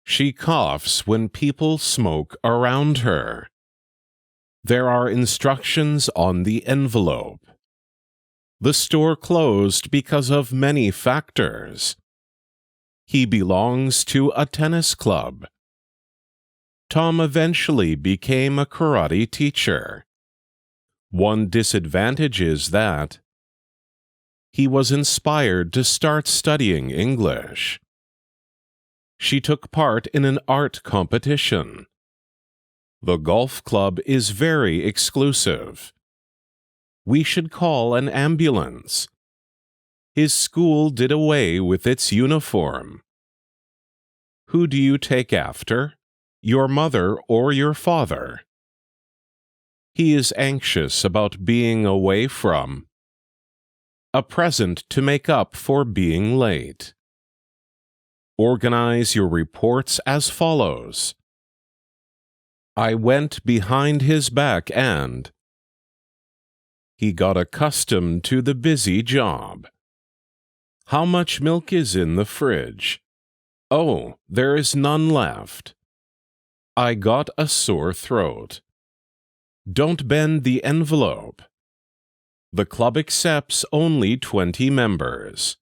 She coughs when people smoke around her. There are instructions on the envelope. The store closed because of many factors. He belongs to a tennis club. Tom eventually became a karate teacher. One disadvantage is that he was inspired to start studying English. She took part in an art competition. The golf club is very exclusive. We should call an ambulance. His school did away with its uniform. Who do you take after? Your mother or your father? He is anxious about being away from. A present to make up for being late. Organize your reports as follows. I went behind his back and he got accustomed to the busy job. How much milk is in the fridge? Oh, there is none left. I got a sore throat. Don't bend the envelope. The club accepts only 20 members.